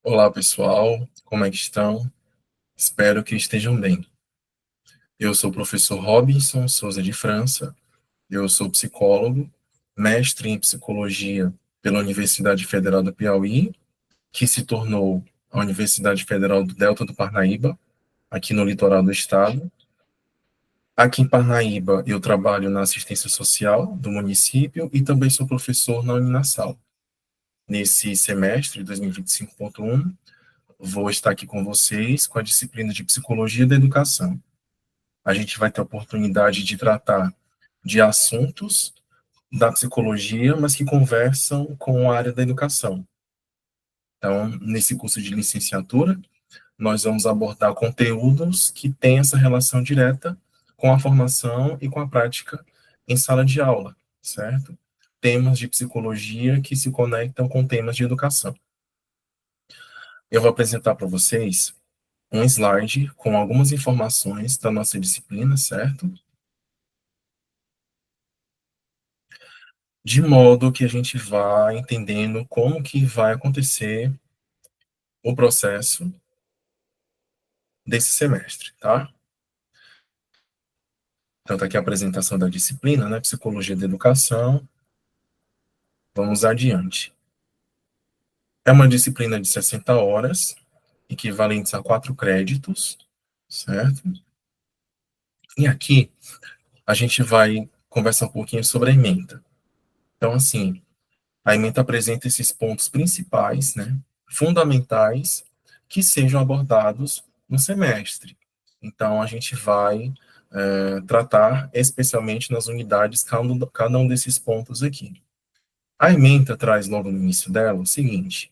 Olá, pessoal. Como é que estão? Espero que estejam bem. Eu sou o professor Robinson Souza de França. Eu sou psicólogo, mestre em psicologia pela Universidade Federal do Piauí, que se tornou a Universidade Federal do Delta do Parnaíba, aqui no litoral do estado. Aqui em Parnaíba, eu trabalho na assistência social do município e também sou professor na Uninasal. Nesse semestre, 2025.1, vou estar aqui com vocês com a disciplina de Psicologia da Educação. A gente vai ter a oportunidade de tratar de assuntos da psicologia, mas que conversam com a área da educação. Então, nesse curso de licenciatura, nós vamos abordar conteúdos que têm essa relação direta com a formação e com a prática em sala de aula, certo? Temas de psicologia que se conectam com temas de educação. Eu vou apresentar para vocês um slide com algumas informações da nossa disciplina, certo? De modo que a gente vá entendendo como que vai acontecer o processo desse semestre, tá? Tanto aqui a apresentação da disciplina, né, Psicologia da Educação. Vamos adiante. É uma disciplina de 60 horas, equivalentes a 4 créditos, certo? E aqui a gente vai conversar um pouquinho sobre a ementa. Então, assim, a ementa apresenta esses pontos principais, né, fundamentais, que sejam abordados no semestre. Então, a gente vai tratar especialmente nas unidades cada um desses pontos aqui. A ementa traz logo no início dela o seguinte: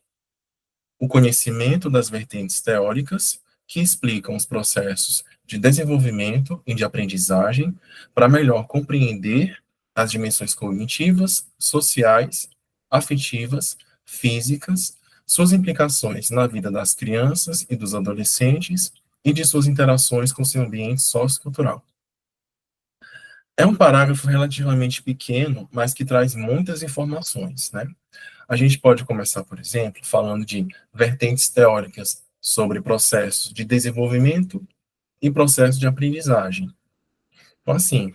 o conhecimento das vertentes teóricas que explicam os processos de desenvolvimento e de aprendizagem para melhor compreender as dimensões cognitivas, sociais, afetivas, físicas, suas implicações na vida das crianças e dos adolescentes e de suas interações com seu ambiente sociocultural. É um parágrafo relativamente pequeno, mas que traz muitas informações, né? A gente pode começar, por exemplo, falando de vertentes teóricas sobre processos de desenvolvimento e processos de aprendizagem. Então, assim,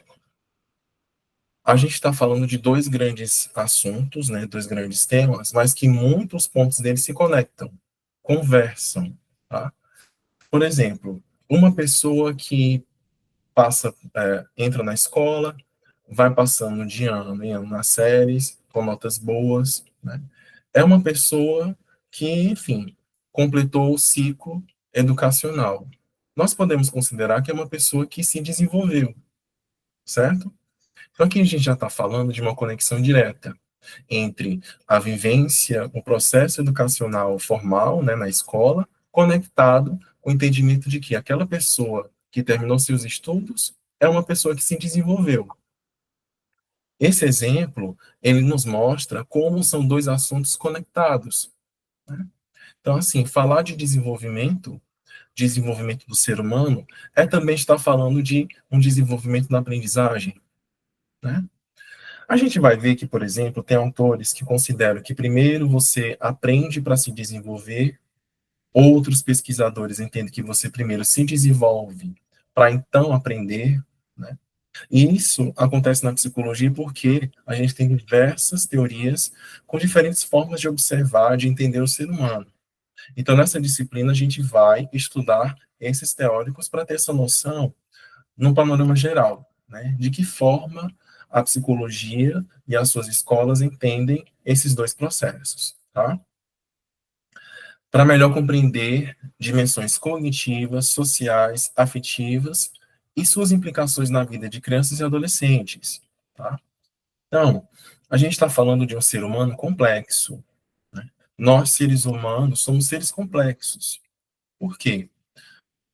a gente está falando de dois grandes assuntos, né, dois grandes temas, mas que muitos pontos deles se conectam, conversam, tá? Por exemplo, uma pessoa que entra na escola, vai passando de ano em ano nas séries, com notas boas, né? É uma pessoa que, enfim, completou o ciclo educacional. Nós podemos considerar que é uma pessoa que se desenvolveu, certo? Então aqui a gente já está falando de uma conexão direta entre a vivência, o processo educacional formal, né, na escola, conectado com o entendimento de que aquela pessoa que terminou seus estudos é uma pessoa que se desenvolveu. Esse exemplo, ele nos mostra como são dois assuntos conectados, né? Então, assim, falar de desenvolvimento do ser humano, é também estar falando de um desenvolvimento na aprendizagem, né? A gente vai ver que, por exemplo, tem autores que consideram que primeiro você aprende para se desenvolver, outros pesquisadores entendem que você primeiro se desenvolve para então aprender, né? E isso acontece na psicologia porque a gente tem diversas teorias com diferentes formas de observar, de entender o ser humano. Então, nessa disciplina, a gente vai estudar esses teóricos para ter essa noção, num panorama geral, né, de que forma a psicologia e as suas escolas entendem esses dois processos, tá? Para melhor compreender dimensões cognitivas, sociais, afetivas e suas implicações na vida de crianças e adolescentes, tá? Então, a gente está falando de um ser humano complexo, né? Nós, seres humanos, somos seres complexos. Por quê?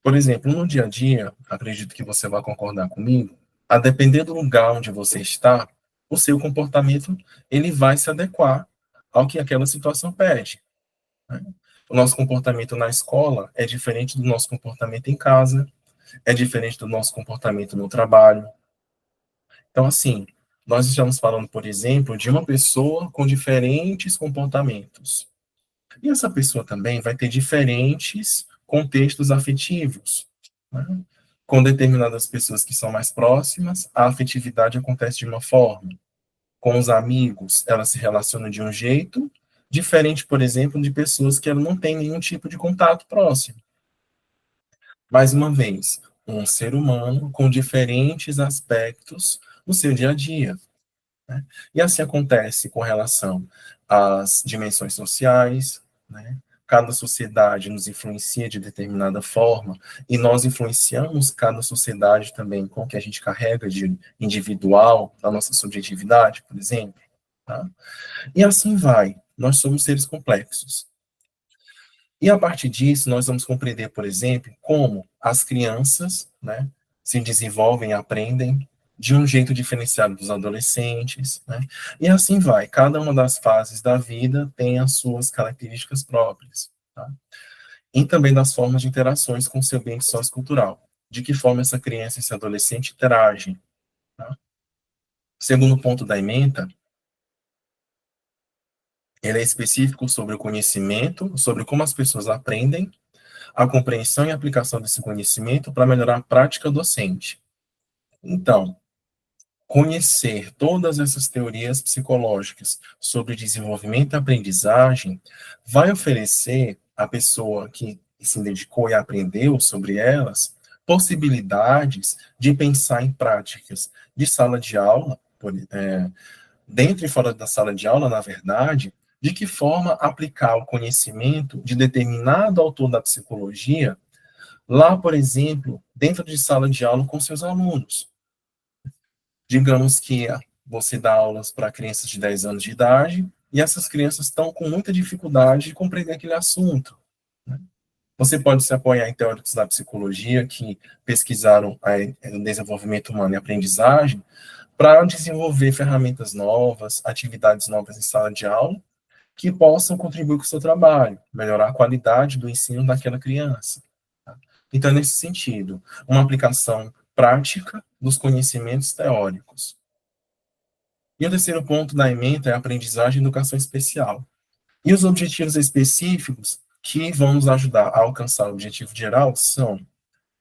Por exemplo, no dia a dia, acredito que você vai concordar comigo, a depender do lugar onde você está, o seu comportamento ele vai se adequar ao que aquela situação pede, né? O nosso comportamento na escola é diferente do nosso comportamento em casa, é diferente do nosso comportamento no trabalho. Então, assim, nós estamos falando, por exemplo, de uma pessoa com diferentes comportamentos. E essa pessoa também vai ter diferentes contextos afetivos, né? Com determinadas pessoas que são mais próximas, a afetividade acontece de uma forma. Com os amigos, ela se relaciona de um jeito, diferente, por exemplo, de pessoas que ela não tem nenhum tipo de contato próximo. Mais uma vez, um ser humano com diferentes aspectos no seu dia a dia, né? E assim acontece com relação às dimensões sociais, né? Cada sociedade nos influencia de determinada forma, e nós influenciamos cada sociedade também com o que a gente carrega de individual, da nossa subjetividade, por exemplo. Tá? E assim vai. Nós somos seres complexos. E a partir disso, nós vamos compreender, por exemplo, como as crianças, né, se desenvolvem, aprendem de um jeito diferenciado dos adolescentes, né? E assim vai. Cada uma das fases da vida tem as suas características próprias, tá? E também das formas de interações com o seu ambiente sociocultural. De que forma essa criança e esse adolescente interagem, tá? Segundo ponto da ementa, ele é específico sobre o conhecimento, sobre como as pessoas aprendem, a compreensão e aplicação desse conhecimento para melhorar a prática docente. Então, conhecer todas essas teorias psicológicas sobre desenvolvimento e aprendizagem vai oferecer à pessoa que se dedicou e aprendeu sobre elas possibilidades de pensar em práticas de sala de aula, dentro e fora da sala de aula, na verdade, de que forma aplicar o conhecimento de determinado autor da psicologia lá, por exemplo, dentro de sala de aula com seus alunos. Digamos que você dá aulas para crianças de 10 anos de idade e essas crianças estão com muita dificuldade de compreender aquele assunto, né? Você pode se apoiar em teóricos da psicologia que pesquisaram o desenvolvimento humano e aprendizagem para desenvolver ferramentas novas, atividades novas em sala de aula, que possam contribuir com o seu trabalho, melhorar a qualidade do ensino daquela criança. Tá? Então, nesse sentido, uma aplicação prática dos conhecimentos teóricos. E o terceiro ponto da ementa é a aprendizagem e educação especial. E os objetivos específicos que vão nos ajudar a alcançar o objetivo geral são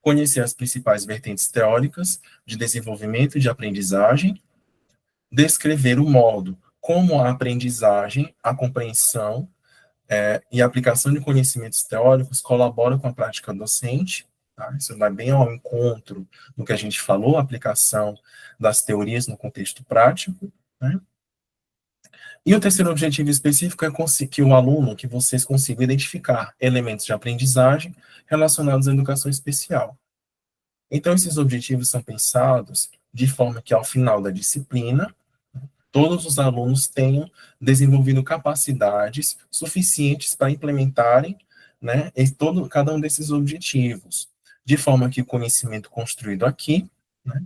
conhecer as principais vertentes teóricas de desenvolvimento e de aprendizagem, descrever o modo como a aprendizagem, a compreensão e a aplicação de conhecimentos teóricos colabora com a prática docente, tá? Isso vai bem ao encontro do que a gente falou, a aplicação das teorias no contexto prático, né? E o terceiro objetivo específico é que o aluno, que vocês consigam identificar elementos de aprendizagem relacionados à educação especial. Então, esses objetivos são pensados de forma que, ao final da disciplina, todos os alunos tenham desenvolvido capacidades suficientes para implementarem, né, cada um desses objetivos, de forma que o conhecimento construído aqui, né,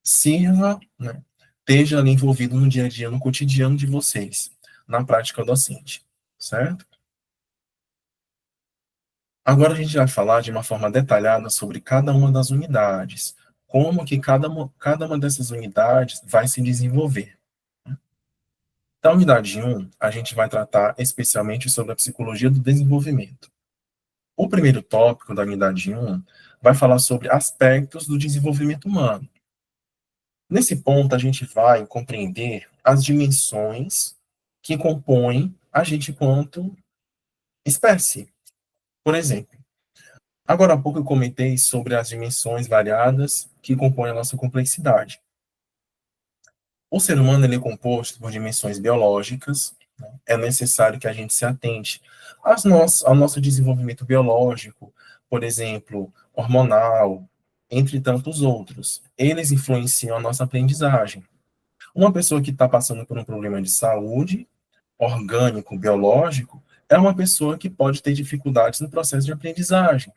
sirva, né, esteja ali envolvido no dia a dia, no cotidiano de vocês, na prática docente, certo? Agora a gente vai falar de uma forma detalhada sobre cada uma das unidades, como que cada uma dessas unidades vai se desenvolver. Da unidade 1, a gente vai tratar especialmente sobre a psicologia do desenvolvimento. O primeiro tópico da unidade 1 vai falar sobre aspectos do desenvolvimento humano. Nesse ponto, a gente vai compreender as dimensões que compõem a gente quanto espécie. Por exemplo, agora há pouco eu comentei sobre as dimensões variadas que compõem a nossa complexidade. O ser humano ele é composto por dimensões biológicas, né? É necessário que a gente se atente ao nosso desenvolvimento biológico, por exemplo, hormonal, entre tantos outros. Eles influenciam a nossa aprendizagem. Uma pessoa que está passando por um problema de saúde, orgânico, biológico, é uma pessoa que pode ter dificuldades no processo de aprendizagem,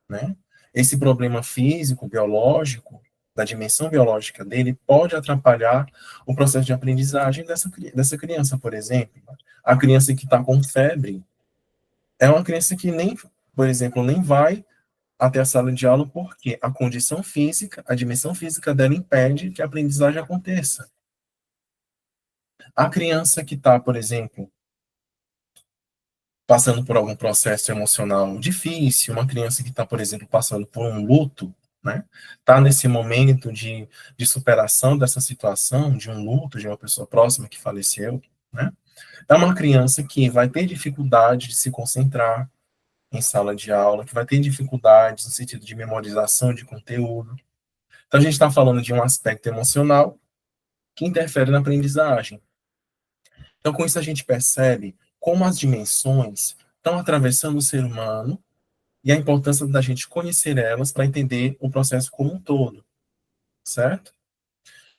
né? Esse problema físico, biológico, da dimensão biológica dele, pode atrapalhar o processo de aprendizagem dessa criança, por exemplo. A criança que está com febre é uma criança que nem, por exemplo, nem vai até a sala de aula porque a condição física, a dimensão física dela impede que a aprendizagem aconteça. A criança que está, por exemplo, passando por algum processo emocional difícil, uma criança que está, por exemplo, passando por um luto, né? Está nesse momento de superação dessa situação, de um luto, de uma pessoa próxima que faleceu, né? É uma criança que vai ter dificuldade de se concentrar em sala de aula, que vai ter dificuldades no sentido de memorização de conteúdo. Então, a gente está falando de um aspecto emocional que interfere na aprendizagem. Então, com isso, a gente percebe como as dimensões estão atravessando o ser humano e a importância da gente conhecer elas para entender o processo como um todo, certo?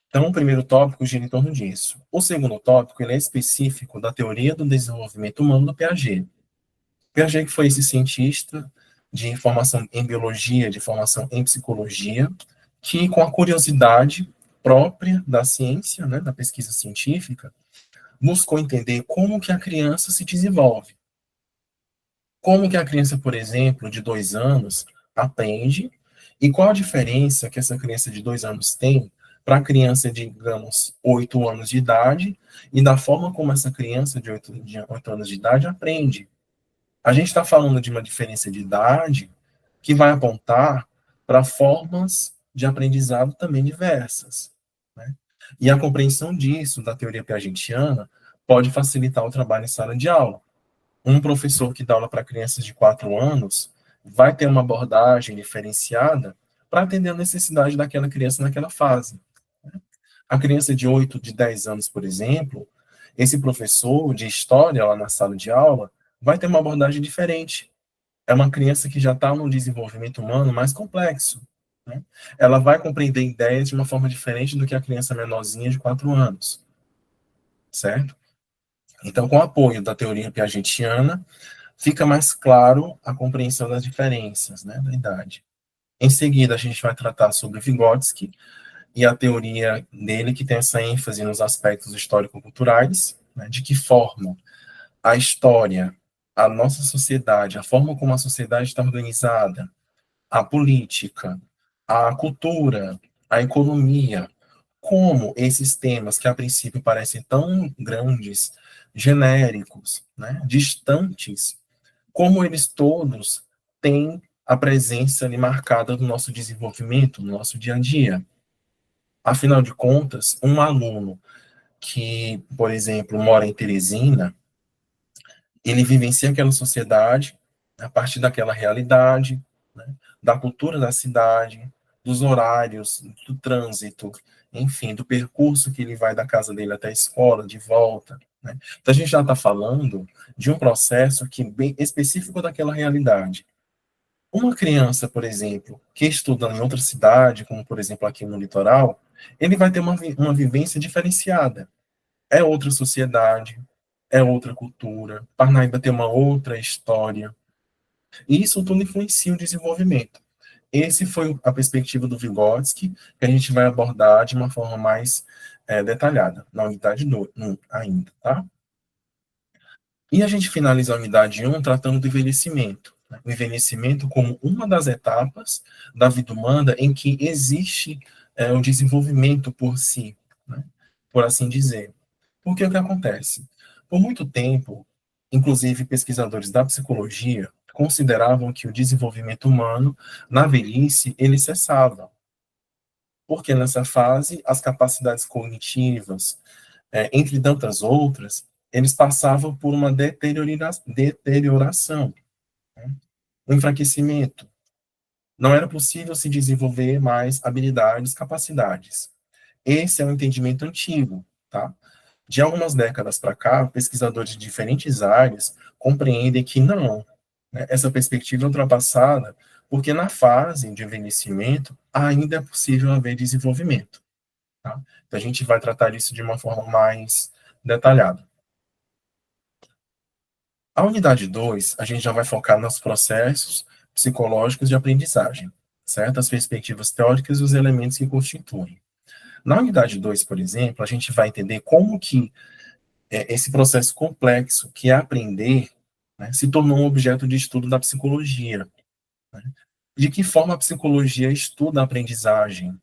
Então, o primeiro tópico gira em torno disso. O segundo tópico ele é específico da teoria do desenvolvimento humano do Piaget. Piaget que foi esse cientista de formação em biologia, de formação em psicologia, que com a curiosidade própria da ciência, né, da pesquisa científica, buscou entender como que a criança se desenvolve. Como que a criança, por exemplo, de 2 anos, aprende e qual a diferença que essa criança de 2 anos tem para a criança de, digamos, 8 anos de idade e da forma como essa criança de oito anos de idade aprende. A gente está falando de uma diferença de idade que vai apontar para formas de aprendizado também diversas, né? E a compreensão disso, da teoria piagetiana, pode facilitar o trabalho em sala de aula. Um professor que dá aula para crianças de 4 anos vai ter uma abordagem diferenciada para atender a necessidade daquela criança naquela fase. A criança de 8, de 10 anos, por exemplo, esse professor de história lá na sala de aula vai ter uma abordagem diferente. É uma criança que já está num desenvolvimento humano mais complexo, né? Ela vai compreender ideias de uma forma diferente do que a criança menorzinha de 4 anos, certo? Então, com o apoio da teoria piagetiana, fica mais claro a compreensão das diferenças, né, da idade. Em seguida, a gente vai tratar sobre Vygotsky e a teoria dele, que tem essa ênfase nos aspectos histórico-culturais, né, de que forma a história, a nossa sociedade, a forma como a sociedade está organizada, a política, a cultura, a economia, como esses temas que a princípio parecem tão grandes, genéricos, né, distantes, como eles todos têm a presença ali marcada no nosso desenvolvimento, no nosso dia a dia. Afinal de contas, um aluno que, por exemplo, mora em Teresina, ele vivencia aquela sociedade a partir daquela realidade, né, da cultura da cidade, dos horários, do trânsito, enfim, do percurso que ele vai da casa dele até a escola, de volta, né? Então, a gente já está falando de um processo que bem específico daquela realidade. Uma criança, por exemplo, que estuda em outra cidade, como, por exemplo, aqui no litoral, ele vai ter uma vivência diferenciada. É outra sociedade, é outra cultura. Parnaíba tem uma outra história. E isso tudo influencia o desenvolvimento. Esse foi a perspectiva do Vygotsky, que a gente vai abordar de uma forma mais detalhada, na unidade 1 ainda, tá? E a gente finaliza a unidade 1 tratando do envelhecimento, né? O envelhecimento como uma das etapas da vida humana em que existe o desenvolvimento por si, né? Por assim dizer. Porque o que acontece? Por muito tempo, inclusive pesquisadores da psicologia consideravam que o desenvolvimento humano, na velhice, ele cessava. Porque nessa fase, as capacidades cognitivas, entre tantas outras, eles passavam por uma deterioração, né? Um enfraquecimento. Não era possível se desenvolver mais habilidades, capacidades. Esse é um entendimento antigo, tá? De algumas décadas para cá, pesquisadores de diferentes áreas compreendem que não, né, essa perspectiva é ultrapassada, porque na fase de envelhecimento ainda é possível haver desenvolvimento. Tá? Então, a gente vai tratar disso de uma forma mais detalhada. A unidade 2, a gente já vai focar nos processos psicológicos de aprendizagem, certo? As perspectivas teóricas e os elementos que constituem. Na unidade 2, por exemplo, a gente vai entender como que esse processo complexo que é aprender, né, se tornou um objeto de estudo da psicologia. Né? De que forma a psicologia estuda a aprendizagem?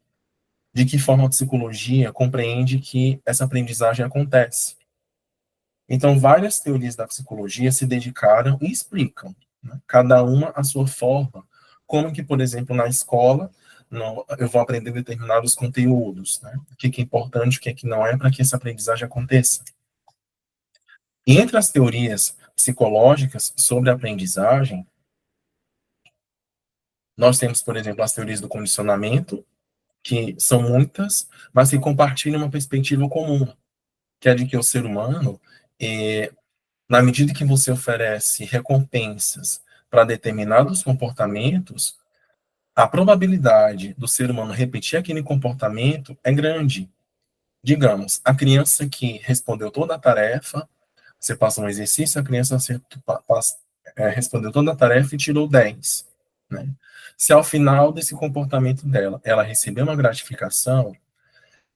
De que forma a psicologia compreende que essa aprendizagem acontece? Então, várias teorias da psicologia se dedicaram e explicam, né, cada uma a sua forma, como que, por exemplo, na escola, eu vou aprender determinados conteúdos, né, o que é importante, o que não é, para que essa aprendizagem aconteça. E entre as teorias psicológicas sobre a aprendizagem, nós temos, por exemplo, as teorias do condicionamento, que são muitas, mas que compartilham uma perspectiva comum, que é de que o ser humano, na medida que você oferece recompensas para determinados comportamentos, a probabilidade do ser humano repetir aquele comportamento é grande. Digamos, a criança que respondeu toda a tarefa, você passa um exercício, a criança respondeu toda a tarefa e tirou 10. Né? Se ao final desse comportamento dela, ela receber uma gratificação,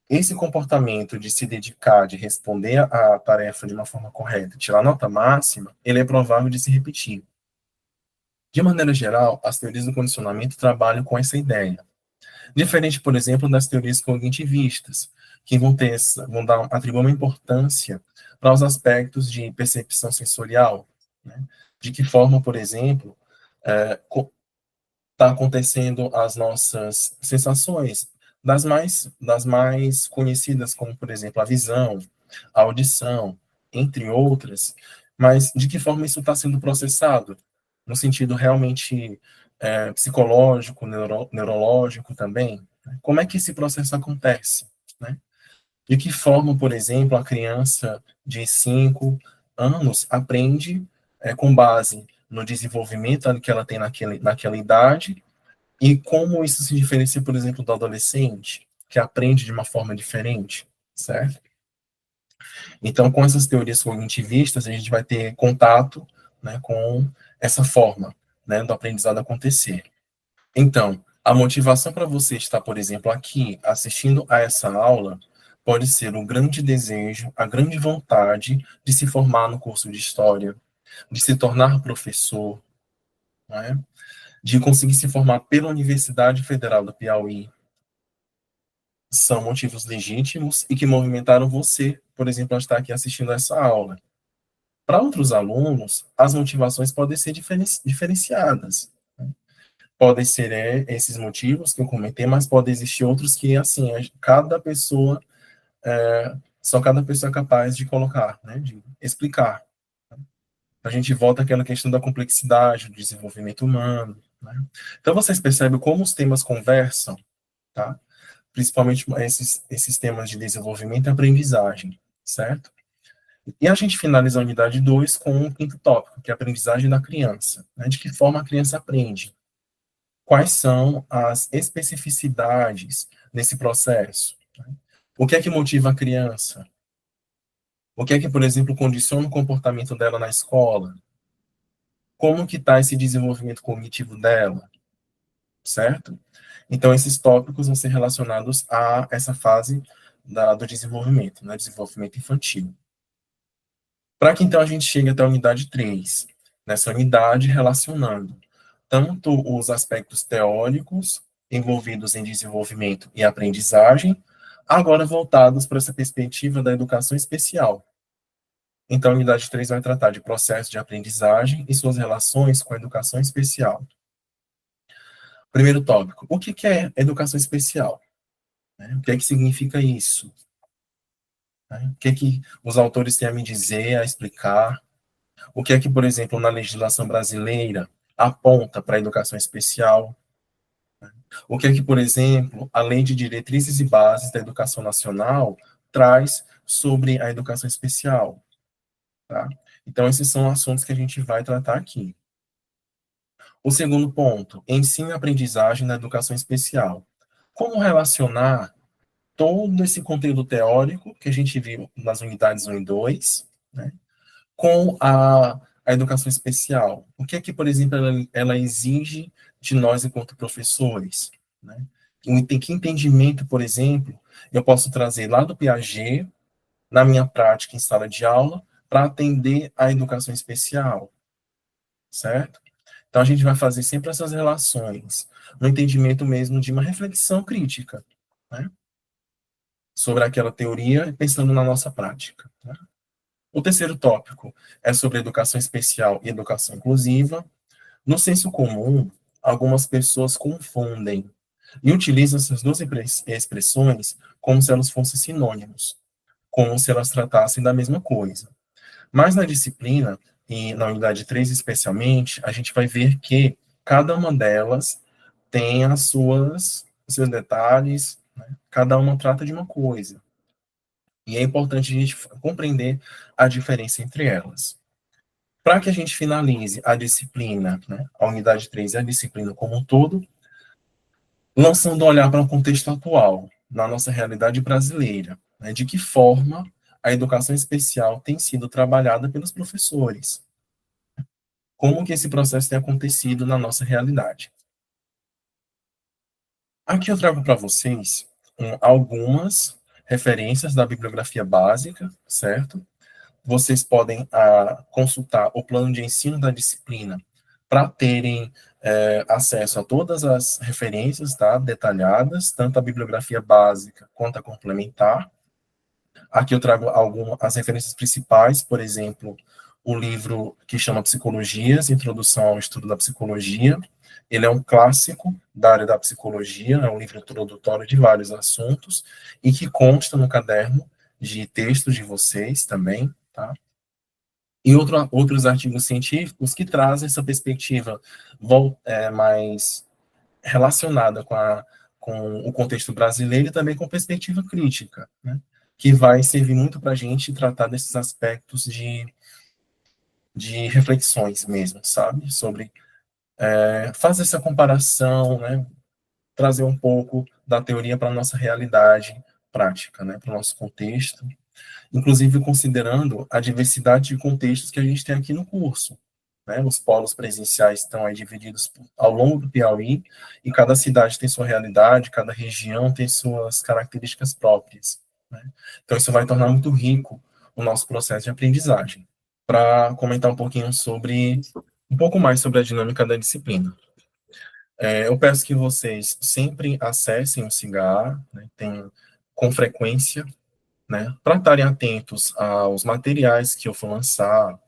esse comportamento de se dedicar, de responder a tarefa de uma forma correta, tirar nota máxima, ele é provável de se repetir. De maneira geral, as teorias do condicionamento trabalham com essa ideia. Diferente, por exemplo, das teorias cognitivistas, que atribuir uma importância para os aspectos de percepção sensorial, né? De que forma, por exemplo, está acontecendo as nossas sensações, das mais conhecidas, como, por exemplo, a visão, a audição, entre outras, mas de que forma isso está sendo processado, no sentido realmente psicológico, neurológico também. Né? Como é que esse processo acontece? Né? De que forma, por exemplo, a criança de 5 anos aprende com base no desenvolvimento que ela tem naquela idade, e como isso se diferencia, por exemplo, do adolescente, que aprende de uma forma diferente, certo? Então, com essas teorias cognitivistas, a gente vai ter contato, né, com essa forma, né, do aprendizado acontecer. Então, a motivação para você estar, por exemplo, aqui assistindo a essa aula pode ser o grande desejo, a grande vontade de se formar no curso de História, de se tornar professor, né, de conseguir se formar pela Universidade Federal do Piauí. São motivos legítimos e que movimentaram você, por exemplo, a estar aqui assistindo a essa aula. Para outros alunos, as motivações podem ser diferenciadas. Né? Podem ser esses motivos que eu comentei, mas podem existir outros que, assim, cada pessoa, só cada pessoa é capaz de colocar, né, de explicar. A gente volta àquela questão da complexidade, do desenvolvimento humano. Né? Então, vocês percebem como os temas conversam, tá? Principalmente esses temas de desenvolvimento e aprendizagem, certo? E a gente finaliza a unidade 2 com um quinto tópico, que é a aprendizagem da criança. Né? De que forma a criança aprende? Quais são as especificidades nesse processo? Né? O que é que motiva a criança? O que é que, por exemplo, condiciona o comportamento dela na escola? Como que está esse desenvolvimento cognitivo dela? Certo? Então, esses tópicos vão ser relacionados a essa fase do desenvolvimento, né? Desenvolvimento infantil. Para que então a gente chegue até a unidade 3, nessa unidade relacionando tanto os aspectos teóricos envolvidos em desenvolvimento e aprendizagem, agora voltados para essa perspectiva da educação especial. Então, a unidade 3 vai tratar de processo de aprendizagem e suas relações com a educação especial. Primeiro tópico, o que é educação especial? O que é que significa isso? O que é que os autores têm a me dizer, a explicar? O que é que, por exemplo, na legislação brasileira aponta para a educação especial? O que é que, por exemplo, a Lei de Diretrizes e Bases da Educação Nacional traz sobre a educação especial? Tá? Então, esses são assuntos que a gente vai tratar aqui. O segundo ponto, ensino e aprendizagem na educação especial. Como relacionar todo esse conteúdo teórico que a gente viu nas unidades 1 e 2, né, com a educação especial. O que é que, por exemplo, ela exige de nós enquanto professores? Né? Que entendimento, por exemplo, eu posso trazer lá do Piaget, na minha prática em sala de aula, para atender a educação especial, certo? Então, a gente vai fazer sempre essas relações, no entendimento mesmo de uma reflexão crítica, né? Sobre aquela teoria, pensando na nossa prática. Né? O terceiro tópico é sobre educação especial e educação inclusiva. No senso comum, algumas pessoas confundem e utilizam essas duas expressões como se elas fossem sinônimos, como se elas tratassem da mesma coisa. Mas na disciplina, e na unidade 3 especialmente, a gente vai ver que cada uma delas tem os seus detalhes, né? Cada uma trata de uma coisa. E é importante a gente compreender a diferença entre elas. Para que a gente finalize a disciplina, né, a unidade 3 e a disciplina como um todo, lançando um olhar para o contexto atual, na nossa realidade brasileira, né, de que forma a educação especial tem sido trabalhada pelos professores, como que esse processo tem acontecido na nossa realidade. Aqui eu trago para vocês algumas referências da bibliografia básica, certo? Vocês podem consultar o plano de ensino da disciplina para terem acesso a todas as referências, tá, detalhadas, tanto a bibliografia básica quanto a complementar. Aqui eu trago as referências principais, por exemplo, o livro que chama Psicologias, Introdução ao Estudo da Psicologia. Ele é um clássico da área da psicologia, é um livro introdutório de vários assuntos, e que consta no caderno de textos de vocês também, tá? E outros artigos científicos que trazem essa perspectiva mais relacionada com o contexto brasileiro e também com perspectiva crítica, né? Que vai servir muito para a gente tratar desses aspectos de reflexões mesmo, sabe? Sobre fazer essa comparação, né? Trazer um pouco da teoria para a nossa realidade prática, né? Para o nosso contexto, inclusive considerando a diversidade de contextos que a gente tem aqui no curso, né? Os polos presenciais estão aí divididos ao longo do Piauí, e cada cidade tem sua realidade, cada região tem suas características próprias, né? Então, isso vai tornar muito rico o nosso processo de aprendizagem. Para comentar um pouco mais sobre a dinâmica da disciplina. Eu peço que vocês sempre acessem o SIGA, né, com frequência, né, para estarem atentos aos materiais que eu for lançar,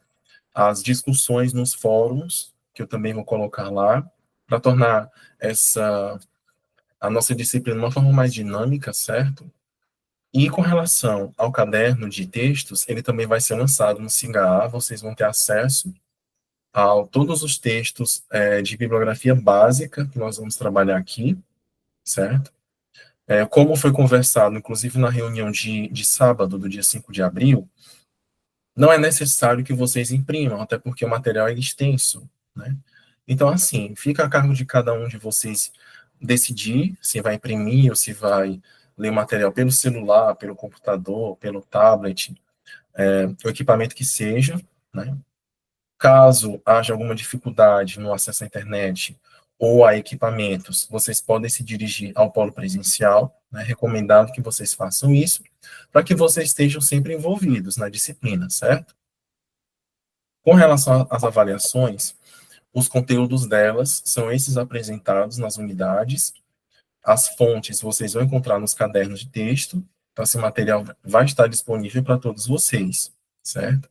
as discussões nos fóruns, que eu também vou colocar lá, para tornar a nossa disciplina de uma forma mais dinâmica, certo? E com relação ao caderno de textos, ele também vai ser lançado no SIGA, vocês vão ter acesso a todos os textos de bibliografia básica que nós vamos trabalhar aqui, certo? Como foi conversado, inclusive na reunião de sábado, do dia 5 de abril, não é necessário que vocês imprimam, até porque o material é extenso, né? Então, assim, fica a cargo de cada um de vocês decidir se vai imprimir ou se vai ler o material pelo celular, pelo computador, pelo tablet, o equipamento que seja, né? Caso haja alguma dificuldade no acesso à internet ou a equipamentos, vocês podem se dirigir ao polo presencial, né? Recomendado que vocês façam isso, para que vocês estejam sempre envolvidos na disciplina, certo? Com relação às avaliações, os conteúdos delas são esses apresentados nas unidades, as fontes vocês vão encontrar nos cadernos de texto, então esse material vai estar disponível para todos vocês, certo?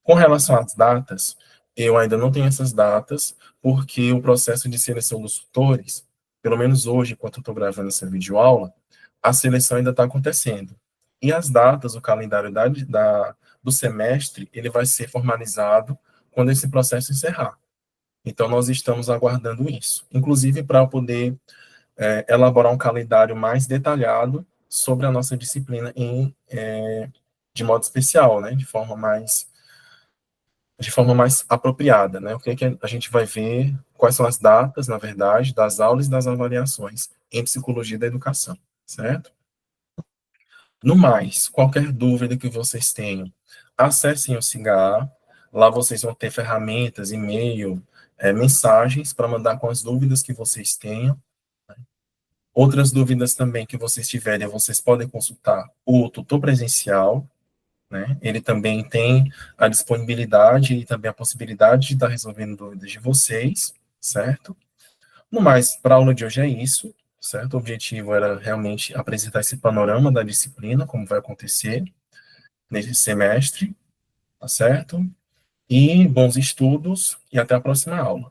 Com relação às datas, eu ainda não tenho essas datas, porque o processo de seleção dos tutores, pelo menos hoje, enquanto eu estou gravando essa videoaula, a seleção ainda está acontecendo. E as datas, o calendário do semestre, ele vai ser formalizado quando esse processo encerrar. Então, nós estamos aguardando isso, inclusive para poder elaborar um calendário mais detalhado sobre a nossa disciplina de modo especial, né, de forma mais apropriada, né? O que é que a gente vai ver, quais são as datas, na verdade, das aulas e das avaliações em psicologia da educação, certo? No mais, qualquer dúvida que vocês tenham, acessem o SIGA, lá vocês vão ter ferramentas, e-mail, mensagens para mandar com as dúvidas que vocês tenham. Outras dúvidas também que vocês tiverem, vocês podem consultar o tutor presencial, né? Ele também tem a disponibilidade e também a possibilidade de estar resolvendo dúvidas de vocês, certo? No mais, para a aula de hoje é isso, certo? O objetivo era realmente apresentar esse panorama da disciplina, como vai acontecer nesse semestre. tá certo? E bons estudos e até a próxima aula.